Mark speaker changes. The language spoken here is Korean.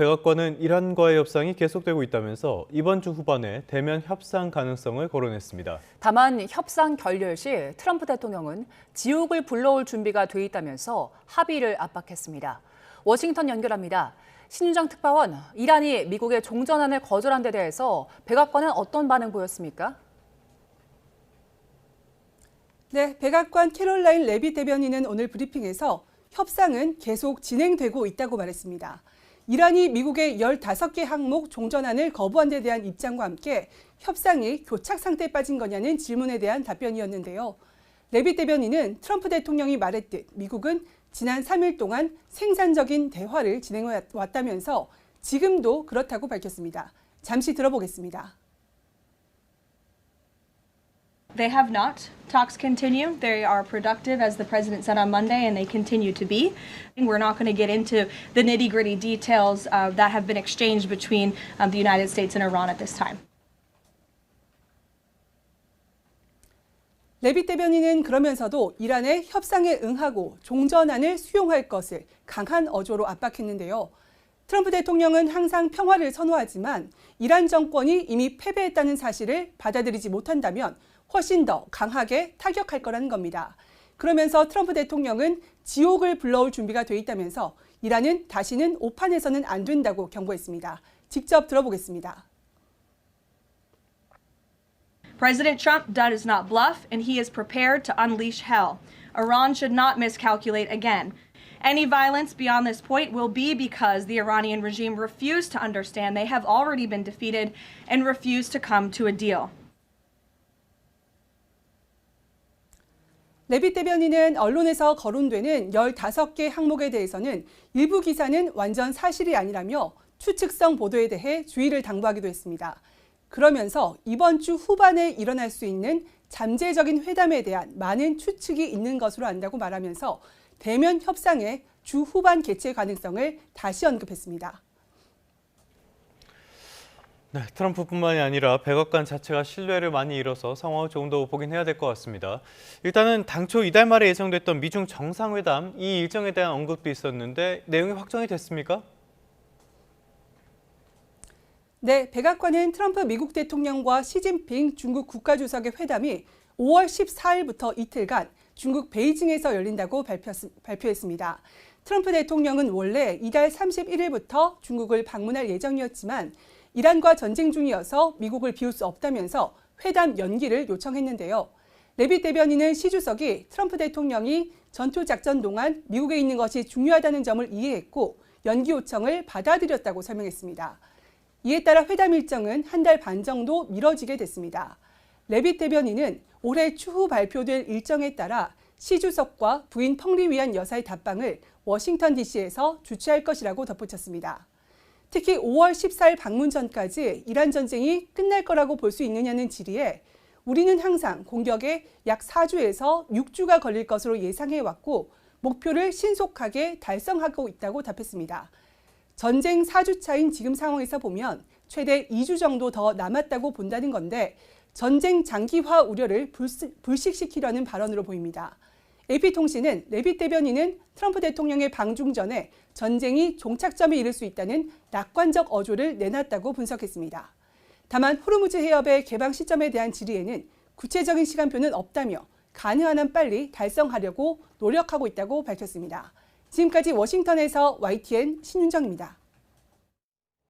Speaker 1: 백악관은 이란과의 협상이 계속되고 있다면서 이번 주 후반에 대면 협상 가능성을 거론했습니다.
Speaker 2: 다만 협상 결렬 시 트럼프 대통령은 지옥을 불러올 준비가 돼 있다면서 합의를 압박했습니다. 워싱턴 연결합니다. 신윤정 특파원, 이란이 미국의 종전안을 거절한 데 대해서 백악관은 어떤 반응 보였습니까?
Speaker 3: 네, 백악관 캐롤라인 레빗 대변인은 오늘 브리핑에서 협상은 계속 진행되고 있다고 말했습니다. 이란이 미국의 15개 항목 종전안을 거부한 데 대한 입장과 함께 협상이 교착 상태에 빠진 거냐는 질문에 대한 답변이었는데요. 레빗 대변인은 트럼프 대통령이 말했듯 미국은 지난 3일 동안 생산적인 대화를 진행해왔다면서 지금도 그렇다고 밝혔습니다. 잠시 들어보겠습니다.
Speaker 4: They have not. Talks continue. They are productive, as the president said on Monday, and they continue to be. We're not going to get into the nitty-gritty details that have been exchanged between the United States and Iran at this time.
Speaker 3: 레빗 대변인은 그러면서도 이란의 협상에 응하고 종전안을 수용할 것을 강한 어조로 압박했는데요. 트럼프 대통령은 항상 평화를 선호하지만 이란 정권이 이미 패배했다는 사실을 받아들이지 못한다면 훨씬 더 강하게 타격할 거라는 겁니다. 그러면서 트럼프 대통령은 지옥을 불러올 준비가 돼 있다면서 이란은 다시는 오판해서는 안 된다고 경고했습니다. 직접 들어보겠습니다.
Speaker 4: President Trump does not bluff, and he is prepared to unleash hell. Iran should not miscalculate again. Any violence beyond this point will be because the Iranian regime refused to understand they have already been defeated and refused to come to a deal.
Speaker 3: 레빗 대변인은 언론에서 거론되는 15개 항목에 대해서는 일부 기사는 완전 사실이 아니라며 추측성 보도에 대해 주의를 당부하기도 했습니다. 그러면서 이번 주 후반에 일어날 수 있는 잠재적인 회담에 대한 많은 추측이 있는 것으로 안다고 말하면서 대면 협상의 주 후반 개최 가능성을 다시 언급했습니다.
Speaker 1: 네, 트럼프뿐만이 아니라 백악관 자체가 신뢰를 많이 잃어서 상황을 조금 더 보긴 해야 될 것 같습니다. 일단은 당초 이달 말에 예정됐던 미중 정상회담 이 일정에 대한 언급도 있었는데 내용이 확정이 됐습니까?
Speaker 3: 네, 백악관은 트럼프 미국 대통령과 시진핑 중국 국가주석의 회담이 5월 14일부터 이틀간 중국 베이징에서 열린다고 발표했습니다. 트럼프 대통령은 원래 이달 31일부터 중국을 방문할 예정이었지만 이란과 전쟁 중이어서 미국을 비울 수 없다면서 회담 연기를 요청했는데요. 레빗 대변인은 시 주석이 트럼프 대통령이 전투작전 동안 미국에 있는 것이 중요하다는 점을 이해했고 연기 요청을 받아들였다고 설명했습니다. 이에 따라 회담 일정은 한 달 반 정도 미뤄지게 됐습니다. 레빗 대변인은 올해 추후 발표될 일정에 따라 시 주석과 부인 펑리 위안 여사의 답방을 워싱턴 DC에서 주최할 것이라고 덧붙였습니다. 특히 5월 14일 방문 전까지 이란 전쟁이 끝날 거라고 볼 수 있느냐는 질의에 우리는 항상 공격에 약 4주에서 6주가 걸릴 것으로 예상해왔고 목표를 신속하게 달성하고 있다고 답했습니다. 전쟁 4주 차인 지금 상황에서 보면 최대 2주 정도 더 남았다고 본다는 건데 전쟁 장기화 우려를 불식시키려는 발언으로 보입니다. AP통신은 레빗 대변인은 트럼프 대통령의 방중 전에 전쟁이 종착점에 이를 수 있다는 낙관적 어조를 내놨다고 분석했습니다. 다만 호르무즈 해협의 개방 시점에 대한 질의에는 구체적인 시간표는 없다며 가능한 한 빨리 달성하려고 노력하고 있다고 밝혔습니다. 지금까지 워싱턴에서 YTN 신윤정입니다.